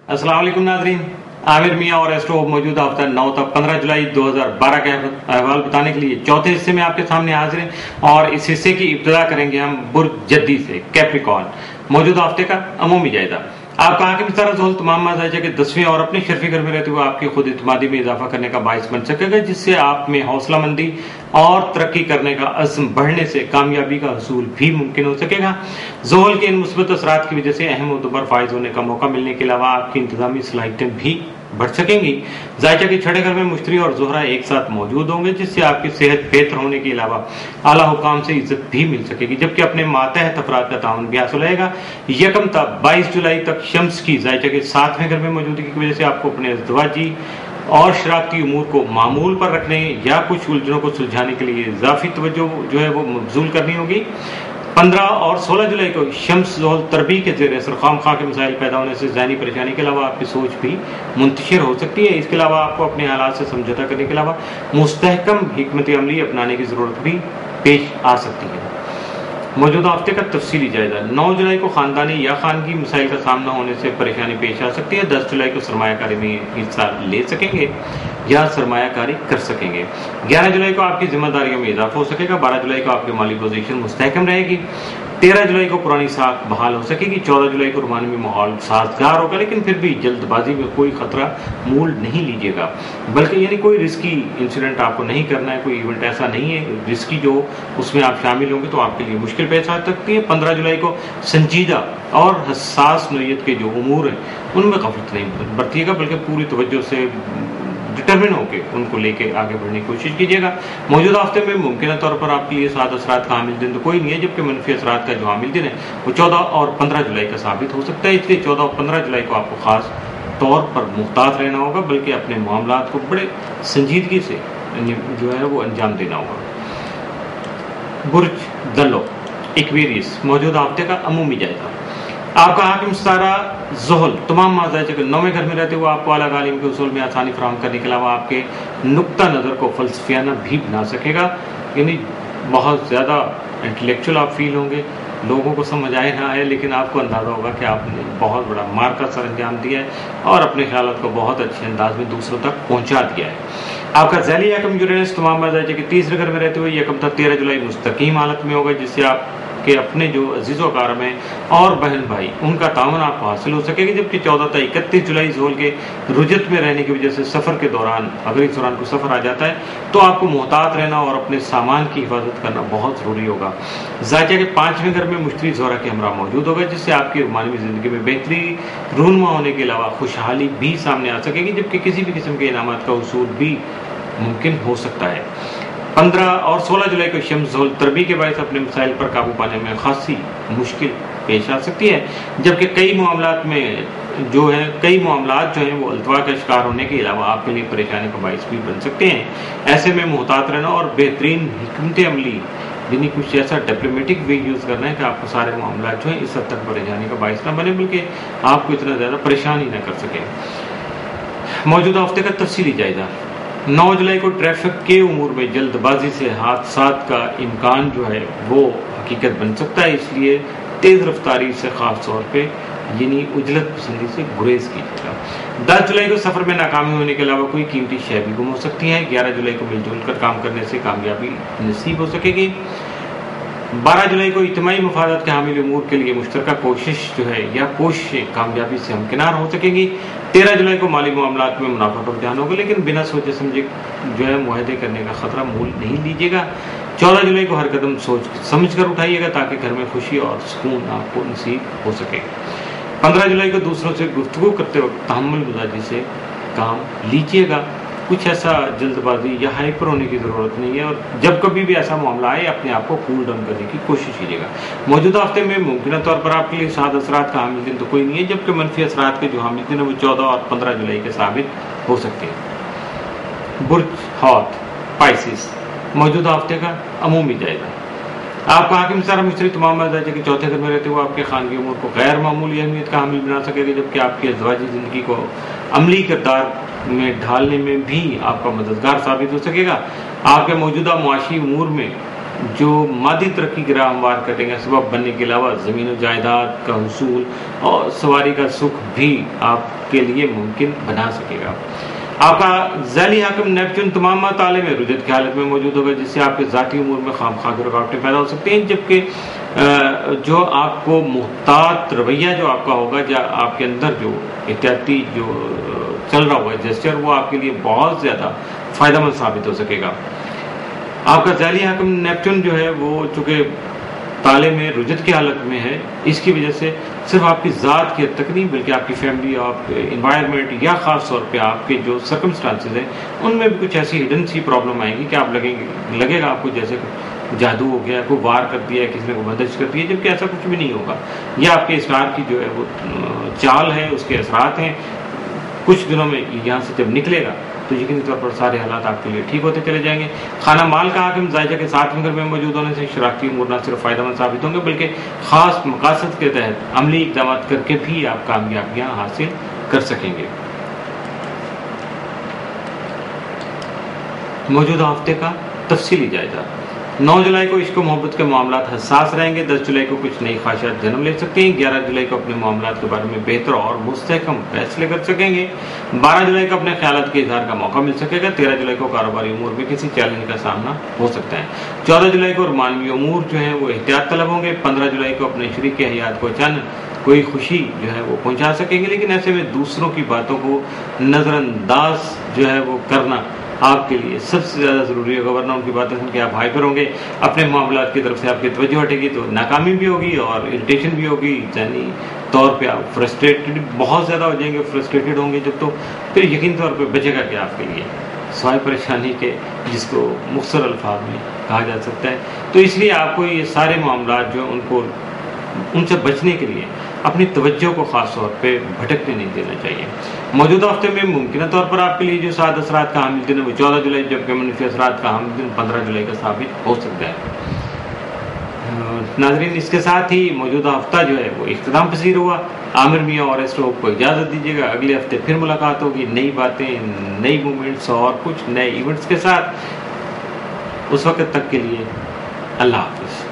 अस्सलाम वालेकुम नाज़रीन, आमिर मियाँ और एस्ट्रो मौजूदा हफ्ता 9 तक 15 जुलाई 2012 का अहवाल बताने के लिए चौथे हिस्से में आपके सामने हाजिर हैं और इस हिस्से की इब्तिदा करेंगे हम बुर्ज जद्दी से, कैप्रिकॉर्न। मौजूदा हफ्ते का अमूमी जायजा। आपका हाकिम सारा जोहल तमाम माजाइजा के 10वें और अपने शर्फी घर में रहते हुए आपकी खुद इत्मादी में इजाफा करने का बाइस बन सकेगा, जिससे आप में हौसला मंदी और तरक्की करने का अज़्म बढ़ने से कामयाबी का हसूल भी मुमकिन हो सकेगा। जोहल के इन मुस्बत असरात की वजह से अहम उतबर फायज होने का मौका मिलने के अलावा आपकी इंतजामी सलाहियतें भी बढ़ सकेंगी। जायचा के छठे घर में मुश्तरी और जोहरा एक साथ मौजूद होंगे, जिससे आपकी सेहत बेहतर होने के अलावा आला हुकाम से इज्जत भी मिल सकेगी, जबकि अपने मातहत अफराद का ताउन भी हासिल रहेगा। यकम था 22 जुलाई तक शम्स की जायचा के 7वें घर में मौजूदगी की वजह से आपको अपने अज़दवाजी और शरारती उमूर को मामूल पर रखने या कुछ उलझनों को सुलझाने के लिए इजाफी तवज्जो जो है वो मबजूल करनी होगी। 15 और 16 जुलाई को शम्स जोहल तरबी के ज़ेर असर खामखा के मसाइल पैदा होने से ज़हनी परेशानी के अलावा आपकी सोच भी मुंतशिर हो सकती है। इसके अलावा आपको अपने हालात से समझौता करने के अलावा मुस्तहकम हिकमत अमली अपनाने की ज़रूरत भी पेश आ सकती है। मौजूदा हफ्ते का तफसीली जायजा। 9 जुलाई को खानदानी या खानगी मसाइल का सामना होने से परेशानी पेश आ सकती है। 10 जुलाई को सरमायाकारी में हिस्सा ले सकेंगे या सरमायाकारी कर सकेंगे। 11 जुलाई को आपकी जिम्मेदारियों में इजाफा हो सकेगा। 12 जुलाई को आपकी माली पोजीशन मुस्तहकम रहेगी। 13 जुलाई को पुरानी साख बहाल हो सकेगी। 14 जुलाई को रुमानी माहौल साजगार होगा, लेकिन फिर भी जल्दबाजी में कोई खतरा मूल नहीं लीजिएगा, बल्कि यानी कोई रिस्की इंसिडेंट आपको नहीं करना है, कोई इवेंट ऐसा नहीं है रिस्की जो उसमें आप शामिल होंगे तो आपके लिए मुश्किल पेश आ सकती है। 15 जुलाई को संजीदा और हसास नोयत के जो उमूर हैं उनमें गफलत नहीं बरतिएगा, बल्कि पूरी तवज्जो से डिटर्मिन होकर उनको लेके आगे बढ़ने की कोशिश कीजिएगा। मौजूदा हफ्ते में मुमकिन तौर पर आपके लिए साद असरात का हामिल दिन तो कोई नहीं है, जबकि मनफी असरात का जो हामिल दिन है वो 14 और 15 जुलाई का साबित हो सकता है। इसलिए 14 और 15 जुलाई को आपको खास तौर पर मुहतात रहना होगा, बल्कि अपने मामलात को बड़े संजीदगी से जो है वो अंजाम देना होगा। बुर्ज दल्लो एक्वेरियस। मौजूदा हफ्ते का अमूमी जायजा। आपका हाकिम सारा जोहल तमाम माजाइजा के 9वें घर में रहते हुए आपको आला तालीम के उसूल में आसानी फराहम करने के अलावा आपके नुक्ता नज़र को फलसफियाना भी बना सकेगा, यानी बहुत ज़्यादा इंटेलेक्चुअल आप फील होंगे। लोगों को समझ आए ना आए, लेकिन आपको अंदाज़ा होगा कि आपने बहुत बड़ा मार का सर अंजाम दिया है और अपने ख्यालात को बहुत अच्छे अंदाज में दूसरों तक पहुंचा दिया है। आपका ज़ैली यकम यूरेनस तमाम माजाइजा के 3रे घर में रहते हुए यकम तक 13 जुलाई मुस्तकीम हालत में होगा, जिससे आप के अपने जो अजीज़ो कारम हैं और बहन भाई उनका तावन आपको हासिल हो सकेगी। जबकि 14 से 31 जुलाई जोहल के रुजत में रहने की वजह से सफ़र के दौरान अगर इस दौरान को सफ़र आ जाता है तो आपको मोहतात रहना और अपने सामान की हिफाजत करना बहुत ज़रूरी होगा। जायचा के 5वें घर में मुश्तरी जोहरा के हमरा मौजूद होगा, जिससे आपकी रुमानी ज़िंदगी में बेहतरी रूनमा होने के अलावा खुशहाली भी सामने आ सकेगी, जबकि किसी भी किस्म के इनामात का उसूल भी मुमकिन हो सकता है। 15 और 16 जुलाई को शम्स जोहल तरबी के बायस अपने मसाइल पर काबू पाने में खासी मुश्किल पेश आ सकती है, जबकि कई मामलात जो हैं वो अल्तवा का शिकार होने के अलावा आपके लिए परेशानी का बायस भी बन सकते हैं। ऐसे में मुहतात रहना और बेहतरीन हिकमत अमली यानी कुछ ऐसा डिप्लोमेटिक वे यूज़ करना है कि आपको सारे मामला जो हैं इस हद तक परेशानी का बायस ना बने, बल्कि आपको इतना ज़्यादा परेशान ही ना कर सकें। मौजूदा हफ्ते का तफसीली जायजा। 9 जुलाई को ट्रैफिक के उमूर में जल्दबाजी से हादसात का इम्कान जो है वो हकीकत बन सकता है, इसलिए तेज़ रफ्तारी से ख़ास तौर पे यानी उजलत पसंदी से गुरेज कीजिएगा। 10 जुलाई को सफ़र में नाकामी होने के अलावा कोई कीमती शय भी गुम हो सकती है। 11 जुलाई को मिलजुल कर काम करने से कामयाबी नसीब हो सकेगी। 12 जुलाई को इज्तिमाई मफादात के हामिल उमूर के लिए मुश्तरका कोशिश जो है या कोशिशें कामयाबी से हमकिनार हो सकेंगी। 13 जुलाई को माली मामलात में मुनाफा पर ध्यान होगा, लेकिन बिना सोचे समझे जो है मुआहदे करने का खतरा मूल नहीं लीजिएगा। 14 जुलाई को हर कदम सोच समझ कर उठाइएगा ताकि घर में खुशी और सुकून आपको नसीब हो सके। 15 जुलाई को दूसरों से गुफ्तगू करते वक्त तहम्मुल गुज़ारी से काम लीजिएगा। कुछ ऐसा जल्दबाजी या हाइपर होने की ज़रूरत नहीं है, और जब कभी भी ऐसा मामला आए अपने आप को कूल डाउन करने की कोशिश कीजिएगा। मौजूदा हफ्ते में मुमकिन तौर पर आपके लिए साद असरात का हामिल दिन तो कोई नहीं है, जबकि मनफी असरात के जो हामिल दिन है वो 14 और 15 जुलाई के साबित हो सकते हैं। बुर्ज हौत पाइसिस। मौजूदा हफ्ते का अमूमी जायजा। आपका हाकिम सारा मुश्तरी तमाम माजाइजा के 4थे घर में रहते हुए आपके खानगी उमूर को गैर मामूली अहमियत का हामिल बना सकेगा, जबकि आपकी अज़वाजी ज़िंदगी को अमली किरदार में ढालने में भी आपका मददगार साबित हो सकेगा। आपके मौजूदा मुआशी उमूर में جو مادی ترقی کی راہ ہموار کرنے کا سبب بننے کے علاوہ زمین و جائیداد کا حصول اور سواری کا سکھ بھی آپ کے لیے ممکن بنا سکے گا۔ آپ کا ذیلی حاکم نیپچون تمام مطالعے میں رجت کی حالت میں موجود ہوگا، جس سے آپ کے ذاتی امور میں خواہ رکاوٹیں پیدا ہو سکتی ہیں، جبکہ جو آپ کو محتاط رویہ جو آپ کا ہوگا، یا آپ کے اندر جو احتیاطی جو چل رہا ہوگا جسچر، وہ آپ کے لیے بہت زیادہ فائدہ مند ثابت ہو سکے گا۔ آپ کا ذیلی حاکم نیپچون جو ہے وہ چونکہ تالے میں رجت کی حالت میں ہے، اس کی وجہ سے صرف آپ کی ذات کی حد تک نہیں بلکہ آپ کی فیملی، آپ انوائرمنٹ، یا خاص طور پہ آپ کے جو سرکمسٹانسز ہیں ان میں بھی کچھ ایسی ہڈن سی پرابلم آئے گی کہ آپ لگے گا آپ کو جیسے جادو ہو گیا، کوئی وار کر دیا ہے، کسی نے کوئی بندش کر دی ہے، جبکہ ایسا کچھ بھی نہیں ہوگا۔ یہ آپ کے اسٹار کی جو ہے وہ چال ہے، اس کے اثرات ہیں۔ کچھ دنوں میں یہاں سے جب نکلے گا تو یقینی طور پر سارے حالات آپ کے لیے ٹھیک ہوتے چلے جائیں گے۔ خانہ مال کا حاکم زائجہ کے 7ویں گھر میں موجود ہونے سے شراکتی امور نہ صرف فائدہ مند ثابت ہوں گے بلکہ خاص مقاصد کے تحت عملی اقدامات کر کے بھی آپ کامیابیاں حاصل کر سکیں گے۔ موجودہ ہفتے کا تفصیلی جائزہ۔ 9 جولائی کو عشق و محبت کے معاملات حساس رہیں گے۔ 10 جولائی کو کچھ نئی خواہشات جنم لے سکتے ہیں۔ 11 جولائی کو اپنے معاملات کے بارے میں بہتر اور مستحکم فیصلے کر سکیں گے۔ 12 جولائی کو اپنے خیالات کے اظہار کا موقع مل سکے گا۔ 13 جولائی کو کاروباری امور میں کسی چیلنج کا سامنا ہو سکتا ہے۔ 14 جولائی کو رومانوی امور جو ہیں وہ احتیاط طلب ہوں گے۔ 15 جولائی کو اپنے شریک حیات کو اچانک کوئی خوشی جو ہے وہ پہنچا سکیں گے، لیکن ایسے میں دوسروں کی باتوں کو نظر انداز جو ہے وہ کرنا آپ کے لیے سب سے زیادہ ضروری ہوگا، ورنہ ان کی باتیں سن کے آپ ہائپر ہوں گے، اپنے معاملات کی طرف سے آپ کی توجہ ہٹے گی تو ناکامی بھی ہوگی اور اریٹیشن بھی ہوگی، ذہنی طور پہ آپ فرسٹریٹڈ بہت زیادہ ہو جائیں گے، فرسٹریٹڈ ہوں گے جب تو پھر یقین طور پہ بچے گا کہ آپ کے لیے سوائے پریشانی کے، جس کو مختصر الفاظ میں کہا جا سکتا ہے۔ تو اس لیے آپ کو یہ سارے معاملات جو ان سے بچنے کے لیے اپنی توجہ کو خاص طور پہ بھٹکنے نہیں دینا چاہیے۔ موجودہ ہفتے میں ممکنہ طور پر آپ کے لیے جو سعد اثرات کا حامل دن ہے وہ 14 جولائی، جبکہ منفی اثرات کا حامل دن 15 جولائی کا ثابت ہو سکتا ہے۔ ناظرین، اس کے ساتھ ہی موجودہ ہفتہ جو ہے وہ اختتام پذیر ہوا۔ عامر میاں اور ایسٹرو کو اجازت دیجیے گا، اگلے ہفتے پھر ملاقات ہوگی، نئی باتیں، نئی موومنٹس اور کچھ نئے ایونٹس کے ساتھ۔ اس وقت تک کے لیے اللہ حافظ۔